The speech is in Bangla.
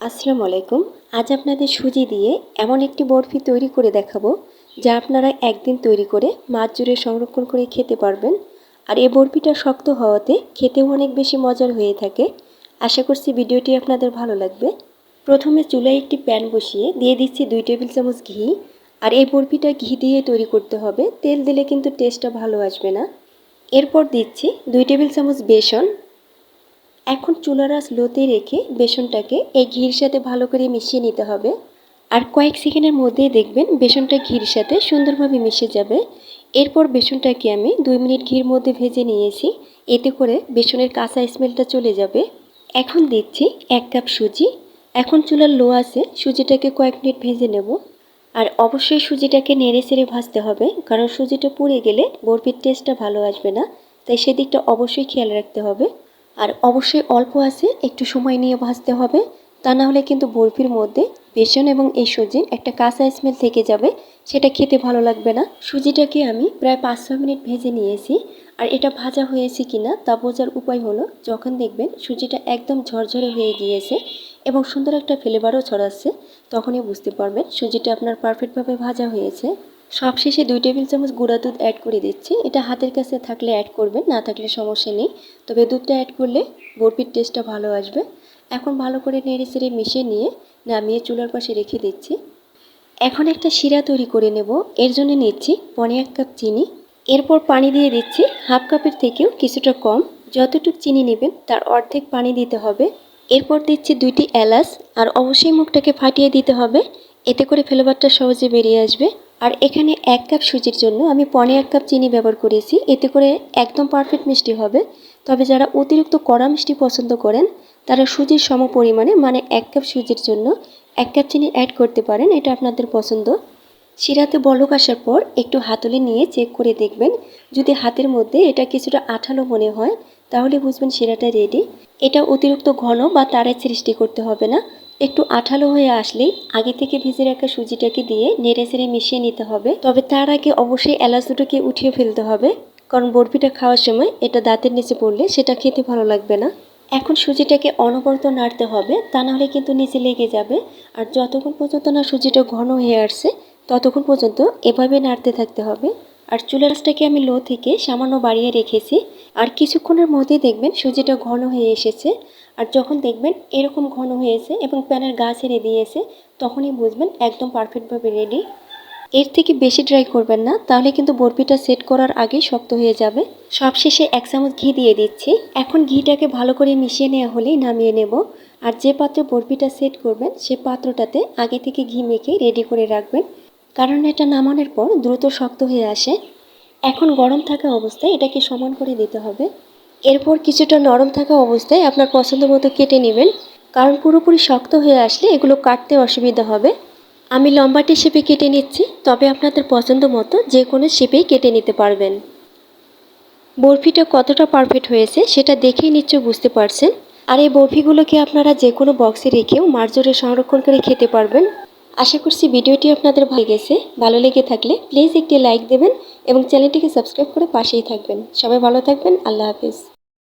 আসসালামু আলাইকুম। আজ আপনাদের সুজি দিয়ে এমন একটি বরফি তৈরি করে দেখাবো যা আপনারা একদিন তৈরি করে মাস জুড়ে সংরক্ষণ করে খেতে পারবেন। আর এই বরফিটা শক্ত হওয়াতে খেতেও অনেক বেশি মজার হয়ে থাকে। আশা করছি ভিডিওটি আপনাদের ভালো লাগবে। প্রথমে চুলায় একটি প্যান বসিয়ে দিয়ে দিচ্ছি 2 টেবিল চামচ ঘি। আর এই বরফিটা ঘি দিয়ে তৈরি করতে হবে, তেল দিলে কিন্তু টেস্টটা ভালো আসবে না। এরপর দিচ্ছি 2 টেবিল চামচ বেসন। এখন চুলার আঁচ লোতে রেখে বেসনটাকে এই ঘির সাথে ভালো করে মিশিয়ে নিতে হবে। আর কয়েক সেকেন্ডের মধ্যেই দেখবেন বেসনটা ঘির সাথে সুন্দরভাবে মিশে যাবে। এরপর বেসনটাকে আমি 2 মিনিট ঘির মধ্যে ভেজে নিয়েছি। এতে করে বেসনের কাঁচা স্মেলটা চলে যাবে। এখন দিচ্ছি 1 কাপ সুজি। এখন চুলার লো আছে সুজিটাকে কয়েক মিনিট ভেজে নেব। আর অবশ্যই সুজিটাকে নেড়ে চেড়ে ভাজতে হবে, কারণ সুজিটা পুড়ে গেলে বরফির টেস্টটা ভালো আসবে না। তাই সেদিকটা অবশ্যই খেয়াল রাখতে হবে। আর অবশ্যই অল্প আছে একটু সময় নিয়ে ভাজতে হবে, তা না হলে কিন্তু বরফির মধ্যে বেসন এবং এই সুজির একটা কাঁচা স্মেল থেকে যাবে, সেটা খেতে ভালো লাগবে না। সুজিটাকে আমি প্রায় 5-6 মিনিট ভেজে নিয়েছি। আর এটা ভাজা হয়েছে কিনা তা বোঝার উপায় হলো যখন দেখবেন সুজিটা একদম ঝরঝরে হয়ে গিয়েছে এবং সুন্দর একটা ফ্লেভারও ছড়াচ্ছে, তখনই বুঝতে পারবেন সুজিটা আপনার পারফেক্টভাবে ভাজা হয়েছে। সবশেষে 2 টেবিল চামচ গুঁড়া দুধ অ্যাড করে দিচ্ছি। এটা হাতের কাছে থাকলে অ্যাড করবেন, না থাকলে সমস্যা নেই, তবে দুধটা অ্যাড করলে বরফির টেস্টটা ভালো আসবে। এখন ভালো করে নেড়ে চেড়ে মিশিয়ে নিয়ে নামিয়ে চুলার পাশে রেখে দিচ্ছি। এখন একটা শিরা তৈরি করে নেব। এর জন্য নিচ্ছি 1 কাপ চিনি। এরপর পানি দিয়ে দিচ্ছি হাফ কাপের থেকেও কিছুটা কম। যতটুকু চিনি নেবেন তার অর্ধেক পানি দিতে হবে। এরপর দিচ্ছি 2টি এলাচ। আর অবশ্যই মুখটাকে ফাটিয়ে দিতে হবে, এতে করে ফ্লেভারটা সহজে বেরিয়ে আসবে। আর এখানে 1 কাপ সুজির জন্য আমি 1 কাপ চিনি ব্যবহার করেছি, এতে করে একদম পারফেক্ট মিষ্টি হবে। তবে যারা অতিরিক্ত কড়া মিষ্টি পছন্দ করেন তারা সুজির সম পরিমাণে মানে 1 কাপ সুজির জন্য 1 কাপ চিনি অ্যাড করতে পারেন, এটা আপনাদের পছন্দ। শিরাতে বলক আসার পর একটু হাতলে নিয়ে চেক করে দেখবেন, যদি হাতের মধ্যে এটা কিছুটা আঠালো মনে হয় তাহলে বুঝবেন শিরাটা রেডি। এটা অতিরিক্ত ঘন বা তারের সৃষ্টি করতে হবে না। একটু আঠালো হয়ে আসলেই আগে থেকে ভেজে রাখা সুজিটাকে দিয়ে নেড়ে চেড়ে মিশিয়ে নিতে হবে। তবে তার আগে অবশ্যই এলাচ দুটোকে উঠিয়ে ফেলতে হবে, কারণ বরফিটা খাওয়ার সময় এটা দাঁতের নিচে পড়লে সেটা খেতে ভালো লাগবে না। এখন সুজিটাকে অনবরত নাড়তে হবে, তা নাহলে কিন্তু নিচে লেগে যাবে। আর যতক্ষণ পর্যন্ত না সুজিটা ঘন হয়ে আসছে ততক্ষণ পর্যন্ত এভাবে নাড়তে থাকতে হবে। আর চুলার আঁচটাকে আমি লো থেকে সামান্য বাড়িয়ে রেখেছি। আর কিছুক্ষণের মধ্যেই দেখবেন সুজিটা ঘন হয়ে এসেছে। আর যখন দেখবেন এরকম ঘন হয়েছে এবং প্যানের গা ছেড়ে দিয়েছে, তখনই বুঝবেন একদম পারফেক্টভাবে রেডি। এর থেকে বেশি ড্রাই করবেন না, তাহলে কিন্তু বরফিটা সেট করার আগেই শক্ত হয়ে যাবে। সবশেষে 1 চামচ ঘি দিয়ে দিচ্ছি। এখন ঘিটাকে ভালো করে মিশিয়ে নেওয়া হলেই নামিয়ে নেব। আর যে পাত্রে বরফিটা সেট করবেন সে পাত্রটাতে আগে থেকে ঘি মেখে রেডি করে রাখবেন, কারণ এটা নামানোর পর দ্রুত শক্ত হয়ে আসে। এখন গরম থাকা অবস্থায় এটাকে সমান করে দিতে হবে। এরপর কিছুটা নরম থাকা অবস্থায় আপনার পছন্দ মতো কেটে নেবেন, কারণ পুরোপুরি শক্ত হয়ে আসলে এগুলো কাটতে অসুবিধা হবে। আমি লম্বাটে শেপে কেটে নিচ্ছি, তবে আপনাদের পছন্দ মতো যে কোনো শেপেই কেটে নিতে পারবেন। বরফিটা কতটা পারফেক্ট হয়েছে সেটা দেখেই নিশ্চয় বুঝতে পারছেন। আর এই বরফিগুলোকে আপনারা যে কোনো বক্সে রেখেও মাস জুড়ে সংরক্ষণ করে খেতে পারবেন। আশা করছি ভিডিওটি আপনাদের ভালো লেগেছে। ভালো লেগে থাকলে প্লিজ একটি লাইক দেবেন এবং চ্যানেলটিকে সাবস্ক্রাইব করে পাশেই থাকবেন। সবাই ভালো থাকবেন। আল্লাহ হাফেজ।